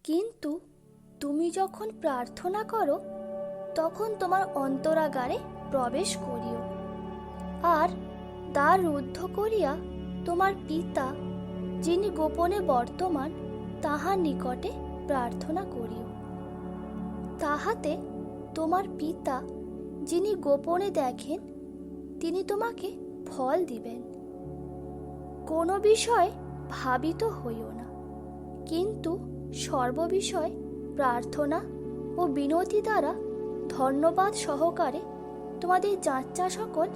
কিন্তু তুমি যখন প্রার্থনা করো তখন তোমার অন্তরাগারে প্রবেশ করিও, আর দ্বার রুদ্ধ করিয়া তোমার পিতা যিনি গোপনে বর্তমান তাহার নিকটে প্রার্থনা করিও। তাহাতে তোমার পিতা যিনি গোপনে দেখেন তিনি তোমাকে ফল দিবেন। কোনো বিষয় ভাবিত হইও না, কিন্তু সর্ববিষয় প্রার্থনা ও বিনতি দ্বারা ধন্যবাদ সহকারে তোমাদের যাচ্চা সকল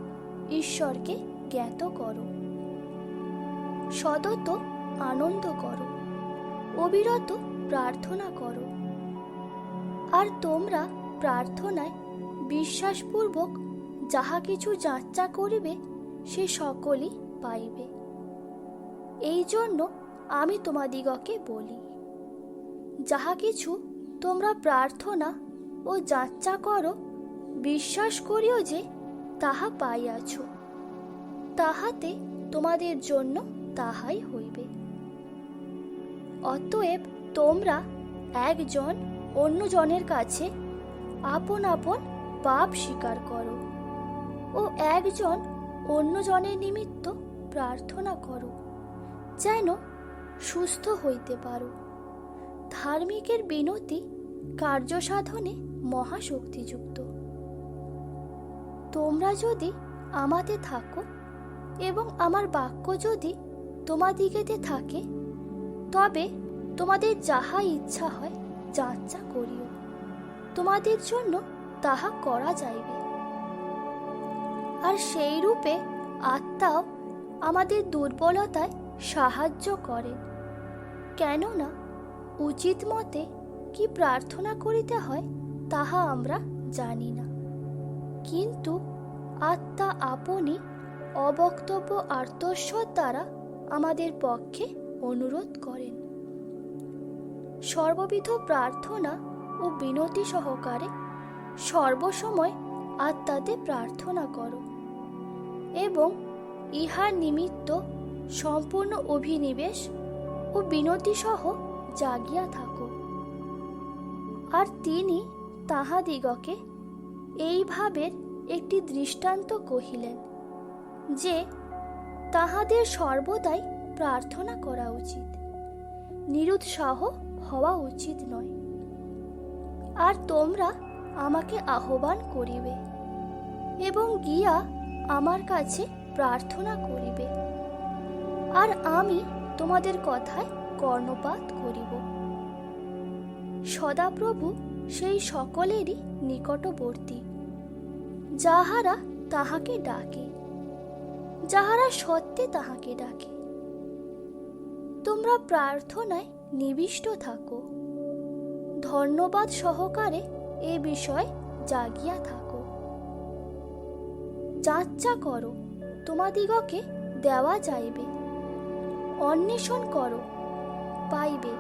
ঈশ্বরকে জ্ঞাত করো। সতত আনন্দ করো, অবিরত প্রার্থনা করো। আর তোমরা প্রার্থনায় বিশ্বাসপূর্বক যাহা কিছু যাচ্চা করিবে সে সকলই পাইবে। এই জন্য আমি তোমাদিগকে বলি, যাহা কিছু তোমরা প্রার্থনা ও যাচ্চা করো বিশ্বাস করিও যে তাহা পাইয়াছ, তাহাতে তোমাদের জন্য তাহাই হইবে। অতএব তোমরা একজন অন্যজনের কাছে আপন আপন পাপ স্বীকার করো ও একজন অন্যজনের নিমিত্ত প্রার্থনা করো, যেন সুস্থ হইতে পারো। ধার্মিকের বিনতি কার্যসাধনে মহাশক্তিযুক্ত। তোমরা যদি আমাতে থাকো এবং আমার বাক্য যদি তোমাদিগেতে থাকে, তবে তোমাদের যাহা ইচ্ছা হয় যাচ্চা করিও, তোমাদের জন্য তাহা করা যাইবে। আর সেই রূপে আত্মাও আমাদের দুর্বলতায় সাহায্য করেন, কেননা উচিত মতে কি প্রার্থনা করিতে হয় তাহা আমরা জানি না, কিন্তু আত্মা আপনি অবক্তব্য আর্তস্বর দ্বারা আমাদের পক্ষে অনুরোধ করেন। সর্ববিধ প্রার্থনা ও বিনতি সহকারে সর্বসময় আত্মাতে প্রার্থনা করো এবং ইহার নিমিত্ত সম্পূর্ণ অভিনিবেশ ও বিনতি সহ জাগিয়া থাকো। আর তিনি তাহাদিগকে এইভাবে একটি দৃষ্টান্ত কহিলেন যে তাহাদের সর্বদাই প্রার্থনা করা উচিত, নিরুৎসাহ হওয়া উচিত নয়। আর তোমরা আমাকে আহ্বান করিবে এবং গিয়া আমার কাছে প্রার্থনা করিবে, আর আমি তোমাদের কথায় কর্ণপাত করিব। সদাপ্রভু সেই সকলেরই নিকটবর্তী, যাহারা তাহাকে ডাকে, যাহারা সত্যে তাহাকে ডাকে। তোমরা প্রার্থনায় নিবিষ্ট থাকো, ধন্যবাদ সহকারে এ বিষয় জাগিয়া থাকো। যাচ্চা করো, তোমাদিগকে দেওয়া যাইবে, অন্বেষণ করো, পাইবে,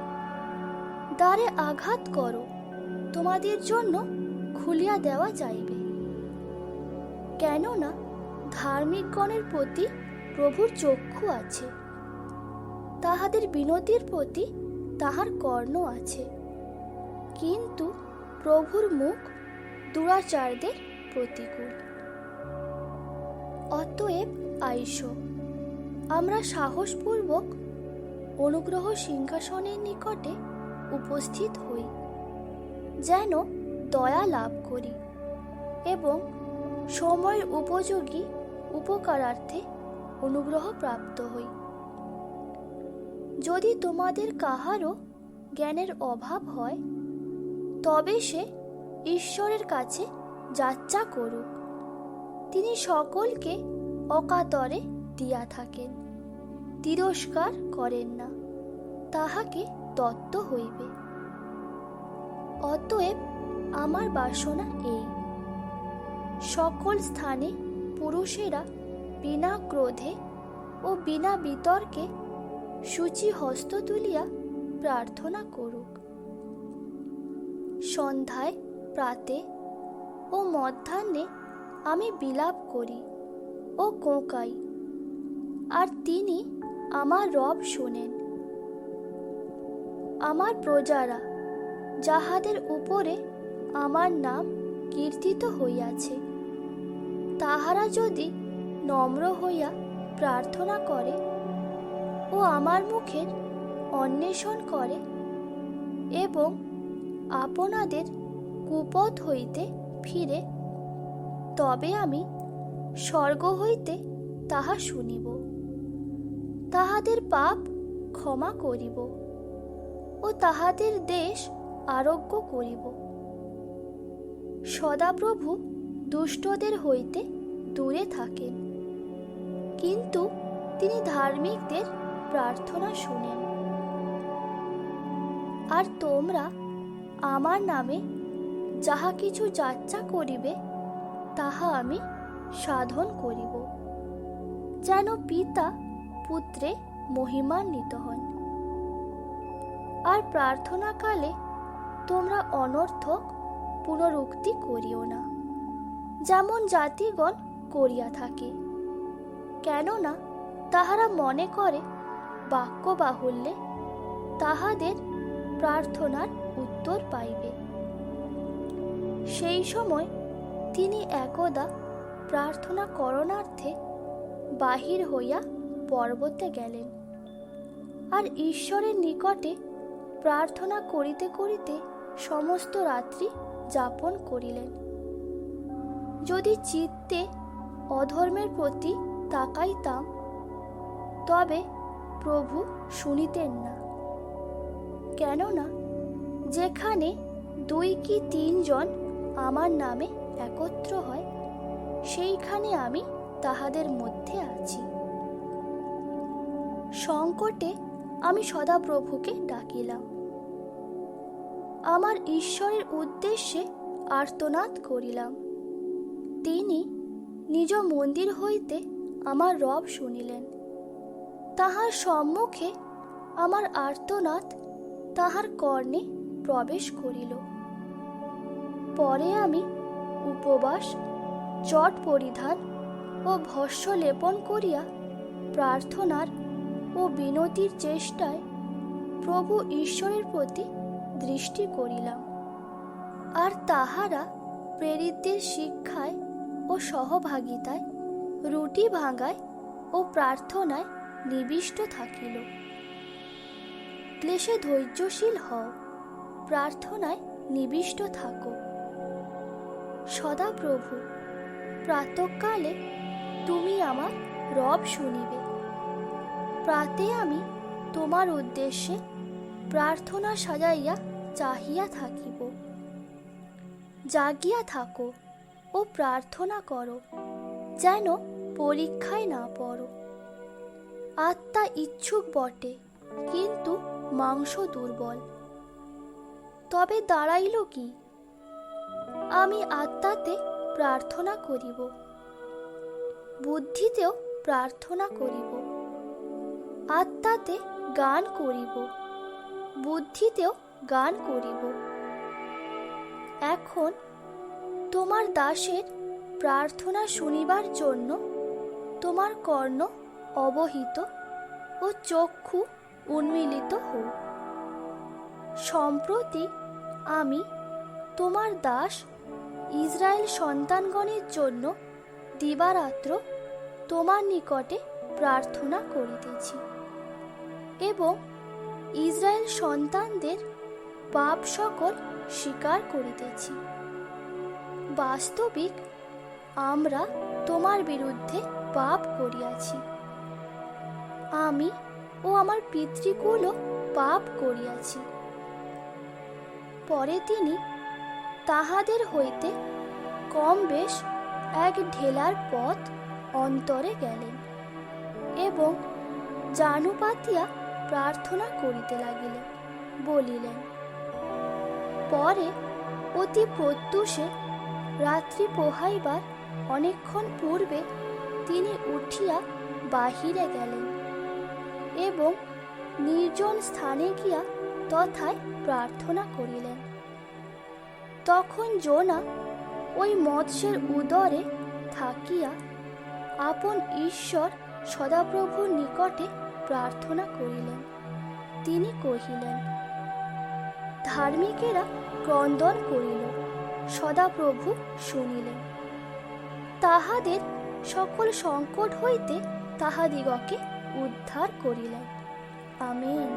দ্বারে আঘাত করো, তোমাদের জন্য খুলিয়া দেওয়া যাইবে। কেননা ধার্মিকগণের প্রতি প্রভুর চক্ষু আছে, তাহাদের বিনতির প্রতি তাহার কর্ণ আছে, কিন্তু প্রভুর মুখ দুরাচারদের প্রতিকূল। অতএব আইসো, আমরা সাহসপূর্বক অনুগ্রহ সিংহাসনের নিকটে উপস্থিত হই, যেন দয়া লাভ করি এবং সময়ের উপযোগী উপকারার্থে অনুগ্রহ প্রাপ্ত হই। যদি তোমাদের কাহারও জ্ঞানের অভাব হয়, তবে সে ঈশ্বরের কাছে যাচ্চা করুক, তিনি সকলকে অকাতরে দিয়া থাকেন, তিরস্কার করেন না, তাহাকে দত্ত হইবে। অতএব আমার বাসনা এই, সকল স্থানে পুরুষেরা বিনা ক্রোধে ও বিনা বিতর্কে সূচি হস্ত তুলিয়া প্রার্থনা করুক। সন্ধ্যায়, প্রাতে ও মধ্যাহ্নে আমি বিলাপ করি ও কোঁকাই, আর তিনি আমার রব শোনেন। আমার প্রজারা যাহাদের উপরে আমার নাম কীর্তিত হইয়াছে, তাহারা যদি নম্র হইয়া প্রার্থনা করে ও আমার মুখের অন্বেষণ করে এবং আপনাদের কুপথ হইতে ফিরে, তবে আমি স্বর্গ হইতে তাহা শুনিব, তাহাদের পাপ ক্ষমা করিব ও তাহাদের দেশ আরোগ্য করিব। সদাপ্রভু দুষ্টদের হইতে দূরে থাকেন, কিন্তু তিনি ধার্মিকদের প্রার্থনা শুনেন। আর তোমরা আমার নামে যাহা কিছু যাচ্চা করিবে, তাহা আমি সাধন করিব, যেন পিতা পুত্রে মহিমান্বিত হন। আর প্রার্থনাকালে তোমরা অনর্থক পুনরুক্তি করিও না, যেমন জাতিগণ করিয়া থাকে, কেননা তাহারা মনে করে বাক্য বাহুল্যে তাহাদের প্রার্থনার উত্তর পাইবে। সেই সময় তিনি একদা প্রার্থনা করণার্থে বাহির হইয়া পর্বতে গেলেন, আর ঈশ্বরের নিকটে প্রার্থনা করিতে করিতে সমস্ত রাত্রি যাপন করিলেন। যদি চিত্তে অধর্মের প্রতি তাকাইতাম, তবে প্রভু শুনিতেন না, কেননা যেখানে 2 কি 3 জন আমার নামে একত্র হয়, সেইখানে আমি তাহাদের মধ্যে আছি। সংকটে আমি সদাপ্রভুকে ডাকিলাম, আমার ঈশ্বরের উদ্দেশ্যে আর্তনাদ করিলাম। তিনি নিজ মন্দির হইতে আমার রব শুনিলেন। তাহার সম্মুখে আমার আর্তনাদ তাহার কর্ণে প্রবেশ করিল। পরে আমি উপবাস, চট পরিধান ও ভস্য লেপন করিয়া প্রার্থনার ও বিনতির চেষ্টায় প্রভু ঈশ্বরের প্রতি দৃষ্টি করিলাম। আর তাহারা প্রেরিতদের শিক্ষায় ও সহভাগিতায়, রুটি ভাঙায় ও প্রার্থনায় নিবিষ্ট থাকিল। ক্লেশে ধৈর্যশীল হও, প্রার্থনায় নিবিষ্ট থাকো। সদাপ্রভু, প্রাতঃকালে তুমি আমার রব শুনিবে। প্রাতে আমি তোমার উদ্দেশ্যে প্রার্থনা সাজাইয়া চাহিয়া থাকিব। জাগিয়া থাকো ও প্রার্থনা করো, যেন পরীক্ষায় না পড়ো। আত্মা ইচ্ছুক বটে, কিন্তু মাংস দুর্বল। তবে দাঁড়াইল কি? আমি আত্মাতে প্রার্থনা করিব, বুদ্ধিতেও প্রার্থনা করিব, আত্মাতে গান করিব, বুদ্ধিতেও গান করিব। এখন তোমার দাসের প্রার্থনা শুনিবার জন্য তোমার কর্ণ অবহিত ও চক্ষু উন্মিলিত হোক। সম্প্রতি আমি তোমার দাস ইসরায়েল সন্তানগণের জন্য দিবারাত্র তোমার নিকটে প্রার্থনা করিতেছি এবং ইসরায়েল সন্তানদের পাপ সকল স্বীকার করিতেছি। বাস্তবিক আমরা তোমার বিরুদ্ধে পাপ করিয়াছি, আমি ও আমার পিতৃকুলও পাপ করিয়াছি। পরে তিনি তাহাদের হইতে কম বেশ এক ঢেলার পথ অন্তরে গেলেন এবং জানু পাতিয়া প্রার্থনা করিতে লাগিলেন, বলিলেন। পরে অতি প্রত্যুষে রাত্রি পোহাইবার অনেকক্ষণ পূর্বে তিনি উঠিয়া বাহিরে গেলেন এবং নির্জন স্থানে গিয়া তথায় প্রার্থনা করিলেন। তখন জোনা ওই মৎস্যের উদরে থাকিয়া আপন ঈশ্বর সদাপ্রভুর নিকটে প্রার্থনা করিলেন। তিনি কহিলেন, ধার্মিকেরা ক্রন্দন করিল, সদাপ্রভু শুনিলেন। তাহাদের সকল সংকট হইতে তাহাদিগকে উদ্ধার করিলেন। আমেন।